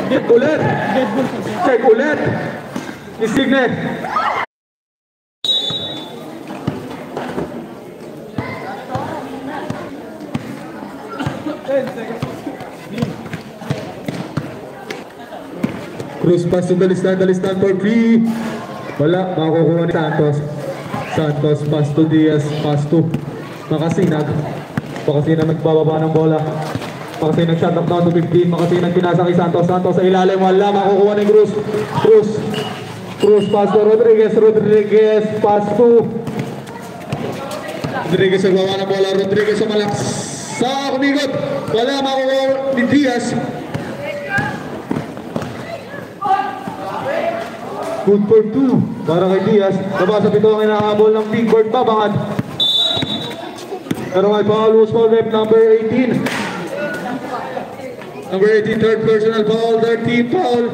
Ulit. Check ulit. Isigne. Cruz pass to Dalistan for 3. Wala, makukuha ni Santos. Santos pass to Diaz, pass to Makasinag. Makasinag nagbababa ng bola. Makasinag shot up down to 15. Makasinag pinasa kay Santos. Santos sa ilalim, wala, makukuha ni Cruz. Cruz pass to Rodriguez. Rodriguez pass to Rodriguez nagbawa ng bola. Rodriguez sa malaks sa kumigot. Wala, makukuha ni Diaz. Good for 2 para kay Diaz. Nabasa pito ang inahabol ng big board babangat. Pero may foul, loose foul rep number 18. Number 18, third personal foul, 13 foul.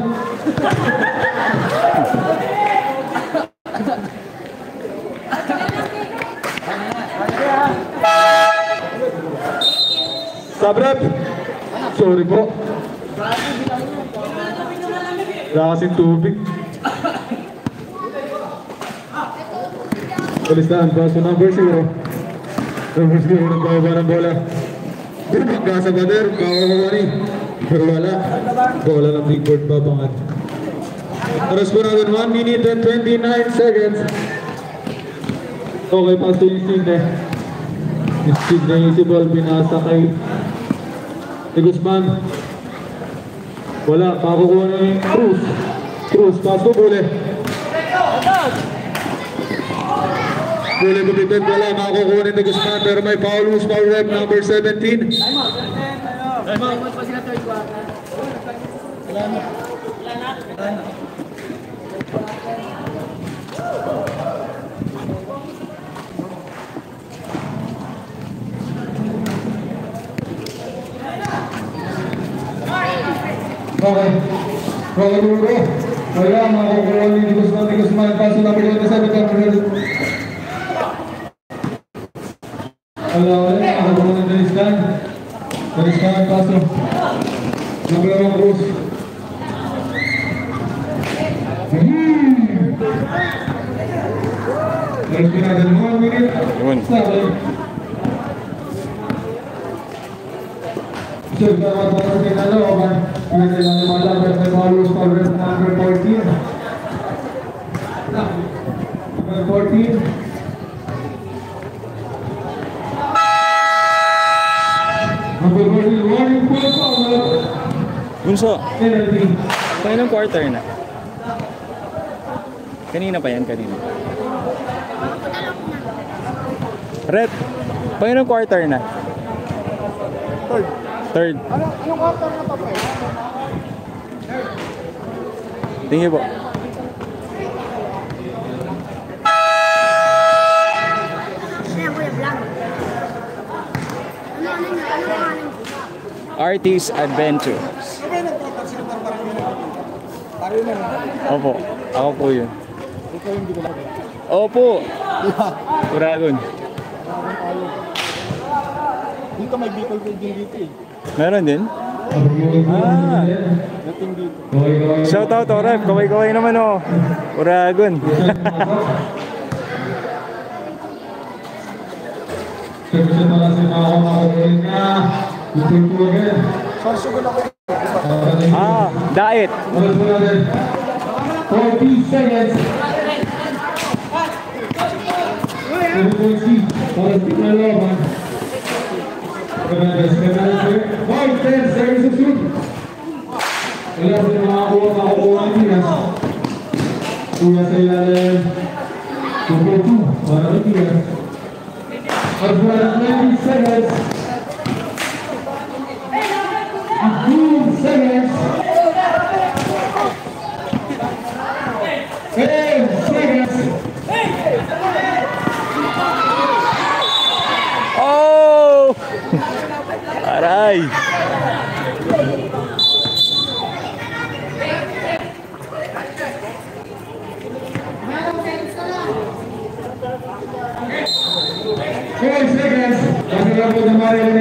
Sabrep. Sorry po. Wala kasing tubig. Dalistan, pass to number 0. Number 0, nagbababa ng bola. Bumangga sa bader, makakuha ni. Pero wala. Bola ng big board babangat. Oras po natin 1 minute and 29 seconds. Okay, pass to Insigne. Insigne yung si ball, binasa kay Guzman. Wala, makakuha na yung Cruz. Cruz, pass to Bule. Bule gumitin, wala, makakuha ni Guzman. Pero may foul, loose foul rep number 17. Okay. Wala, makukuha ni Guzman. Paso na pinag sa Betancourt. Wala, makukuha ni Dalistan. Dalistan, paso. Number 1, Cruz. Terus pinagin 1 minute. 7. Sir, dapat ba sa tinalawagan? Pinagin ang mga laban ng Paulus Palmer number 14. Number 14. Number 14, warning for Palmer. Bunso, tayo ng quarter na. Kanina pa yan, kanina. Red, tayo ng quarter na. Third. Anong quarter na pa po? Tingin po. Artist Adventures. Opo, ako po yun. Opo. Uragon. Dito may Bicol din dito eh. Meron din? Nating dito. Shout out to Rep, kaway-kaway naman oh. Uragon. Diet. 40 seconds. White 10 seconds to shoot. Wala sa makakuha ang Diaz. Kuya sa ilalim. 2-2 para kay Diaz. Pagbuwan 20 seconds. 15 seconds. 10 seconds. Oh! Aray! Seconds. Pagkakapot na Mario